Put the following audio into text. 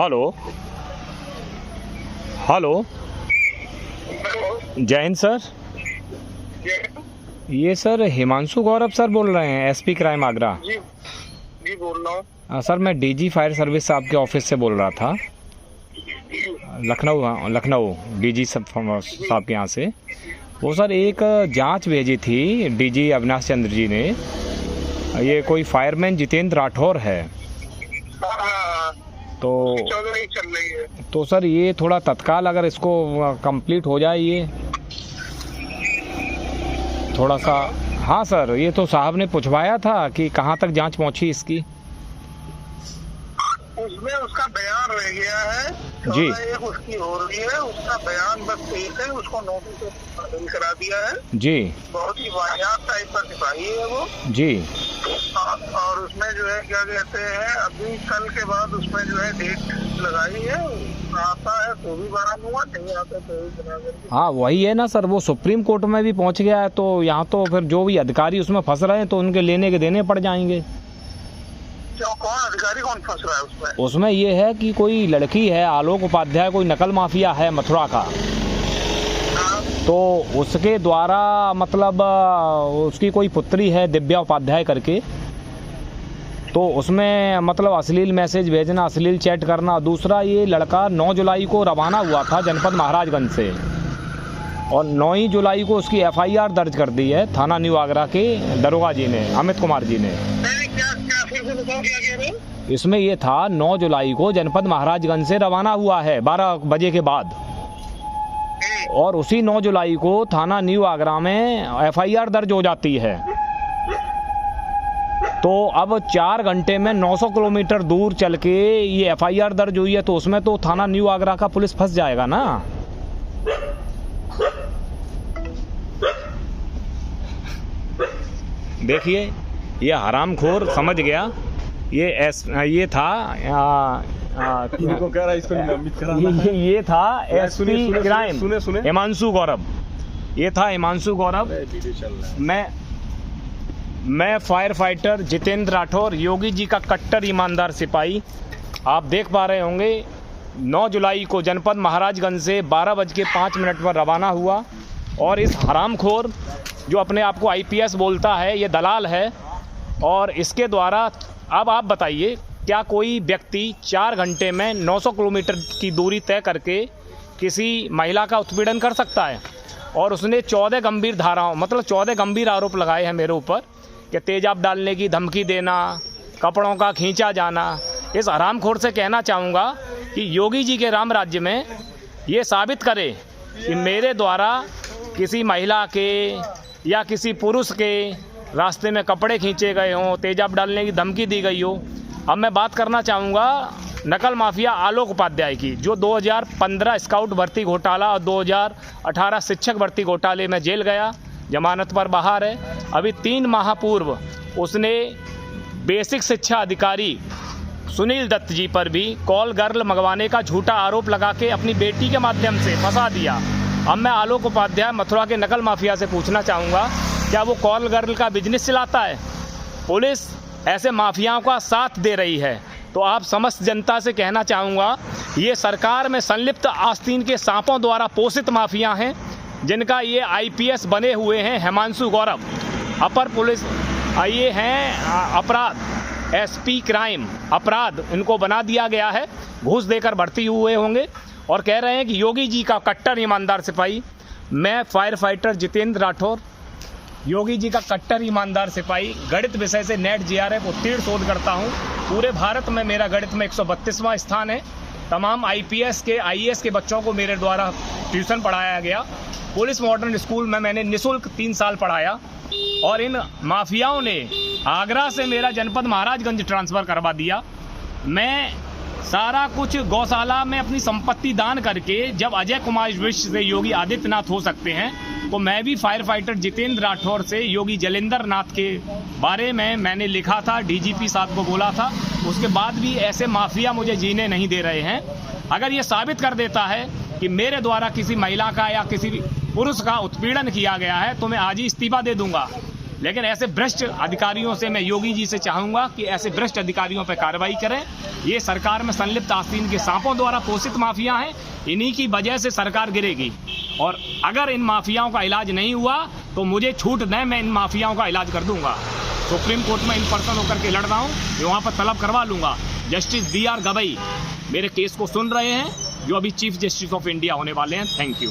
Hello hello, जय Hind sir. ये sir Himanshu गौरव sir बोल रहे हैं, एसपी क्राइम आगरा। जी बोल रहा हूँ। सर मैं डीजी फायर सर्विस साहब के ऑफिस से बोल रहा था, लखनऊ डीजी साहब के यहाँ से। वो सर एक जांच भेजी थी डीजी अविनाश चंद्र जी ने, ये कोई फायरमैन जितेंद्र राठौर है। तो सर ये थोड़ा तत्काल अगर इसको कंप्लीट हो जाए ये थोड़ा सा। हाँ सर, ये तो साहब ने पूछवाया था कि कहाँ तक जांच पहुँची इसकी। उसमें उसका बयान रह गया है जी। एक उसकी हो रही है, उसका बयान बस एक है, उसको नोटिस करा दिया है जी। बहुत ही वाहियात टाइप का सिपाही है वो जी। और उसमें जो है क्या कहते हैं, अभी कल के बाद उसमें जो है डेट लगाई है, आता है तो भी बरामद, नहीं आता तो भी बरामद। हाँ वही है ना सर, वो सुप्रीम कोर्ट में भी पहुंच गया है, तो यहाँ तो फिर जो भी अधिकारी उसमें फंस रहे हैं तो उनके लेने के देने पड़ जाएंगे। कौन अधिकारी कौन फंस रहा है उसमें? उसमें ये है कि कोई लड़की है आलोक उपाध्याय, कोई नकल माफिया है मथुरा का, तो उसके द्वारा मतलब उसकी कोई पुत्री है दिव्या उपाध्याय करके, तो उसमें मतलब अश्लील मैसेज भेजना, अश्लील चैट करना। दूसरा ये लड़का 9 जुलाई को रवाना हुआ था जनपद महाराजगंज से, और 9 ही जुलाई को उसकी FIR दर्ज कर दी है थाना न्यू आगरा के दरोगा जी ने, अमित कुमार जी ने। इसमें ये था 9 जुलाई को जनपद महाराजगंज से रवाना हुआ है 12 बजे के बाद, और उसी 9 जुलाई को थाना न्यू आगरा में FIR दर्ज हो जाती है। तो अब 4 घंटे में 900 किलोमीटर दूर चल के ये FIR दर्ज हुई है, तो उसमें तो थाना न्यू आगरा का पुलिस फंस जाएगा ना। देखिए ये हरामखोर समझ गया, ये था इनको कह रहा है इसको निलंबित कराना है। ये था एसपी क्राइम सुने हिमांशु गौरव, ये था हिमांशु गौरव। मैं फायर फाइटर जितेंद्र राठौर, योगी जी का कट्टर ईमानदार सिपाही। आप देख पा रहे होंगे 9 जुलाई को जनपद महाराजगंज से 12:05 पर रवाना हुआ, और इस हरामखोर जो अपने आप को IPS बोलता है, ये दलाल है। और इसके द्वारा अब आप बताइए, क्या कोई व्यक्ति 4 घंटे में 900 किलोमीटर की दूरी तय करके किसी महिला का उत्पीड़न कर सकता है? और उसने 14 गंभीर धाराओं, मतलब 14 गंभीर आरोप लगाए हैं मेरे ऊपर कि तेजाब डालने की धमकी देना, कपड़ों का खींचा जाना। इस हरामखोर से कहना चाहूँगा कि योगी जी के राम राज्य में ये साबित करे कि मेरे द्वारा किसी महिला के या किसी पुरुष के रास्ते में कपड़े खींचे गए हों, तेजाब डालने की धमकी दी गई हो। अब मैं बात करना चाहूँगा नकल माफिया आलोक उपाध्याय की, जो 2015 स्काउट भर्ती घोटाला और 2018 शिक्षक भर्ती घोटाले में जेल गया, जमानत पर बाहर है। अभी 3 माह पूर्व उसने बेसिक शिक्षा अधिकारी सुनील दत्त जी पर भी कॉल गर्ल मंगवाने का झूठा आरोप लगा के अपनी बेटी के माध्यम से फंसा दिया। अब मैं आलोक उपाध्याय मथुरा के नकल माफिया से पूछना चाहूँगा, क्या वो कॉल गर्ल का बिजनेस चलाता है? पुलिस ऐसे माफियाओं का साथ दे रही है। तो आप समस्त जनता से कहना चाहूँगा, ये सरकार में संलिप्त आस्तीन के सांपों द्वारा पोषित माफिया हैं, जिनका ये IPS बने हुए हैं हिमांशु गौरव, अपर पुलिस ये हैं अपराध, SP क्राइम अपराध इनको बना दिया गया है। घूस देकर भर्ती हुए होंगे और कह रहे हैं कि योगी जी का कट्टर ईमानदार सिपाही। मैं फायर फाइटर जितेंद्र राठौर, योगी जी का कट्टर ईमानदार सिपाही, गणित विषय से NET JRF उत्तीर्ण शोध करता हूँ। पूरे भारत में मेरा गणित में 132वां स्थान है। तमाम IPS के IAS के बच्चों को मेरे द्वारा ट्यूशन पढ़ाया गया। पुलिस मॉडर्न स्कूल में मैंने निःशुल्क 3 साल पढ़ाया, और इन माफियाओं ने आगरा से मेरा जनपद महाराजगंज ट्रांसफ़र करवा दिया। मैं सारा कुछ गौशाला में अपनी संपत्ति दान करके, जब अजय कुमार विश्व से योगी आदित्यनाथ हो सकते हैं, तो मैं भी फायर फाइटर जितेंद्र राठौर से योगी जलेंद्र नाथ के बारे में मैंने लिखा था, DGP साहब को बोला था। उसके बाद भी ऐसे माफिया मुझे जीने नहीं दे रहे हैं। अगर ये साबित कर देता है कि मेरे द्वारा किसी महिला का या किसी पुरुष का उत्पीड़न किया गया है, तो मैं आज ही इस्तीफा दे दूंगा। लेकिन ऐसे भ्रष्ट अधिकारियों से मैं योगी जी से चाहूंगा कि ऐसे भ्रष्ट अधिकारियों पर कार्रवाई करें। ये सरकार में संलिप्त आस्तीन के सांपों द्वारा पोषित माफिया हैं, इन्हीं की वजह से सरकार गिरेगी। और अगर इन माफियाओं का इलाज नहीं हुआ तो मुझे छूट दें, मैं इन माफियाओं का इलाज कर दूंगा। सुप्रीम कोर्ट में इन पर्सन होकर के लड़ रहा हूँ, वहाँ पर तलब करवा लूंगा। जस्टिस BR गवई मेरे केस को सुन रहे हैं, जो अभी चीफ जस्टिस ऑफ इंडिया होने वाले हैं। Thank you.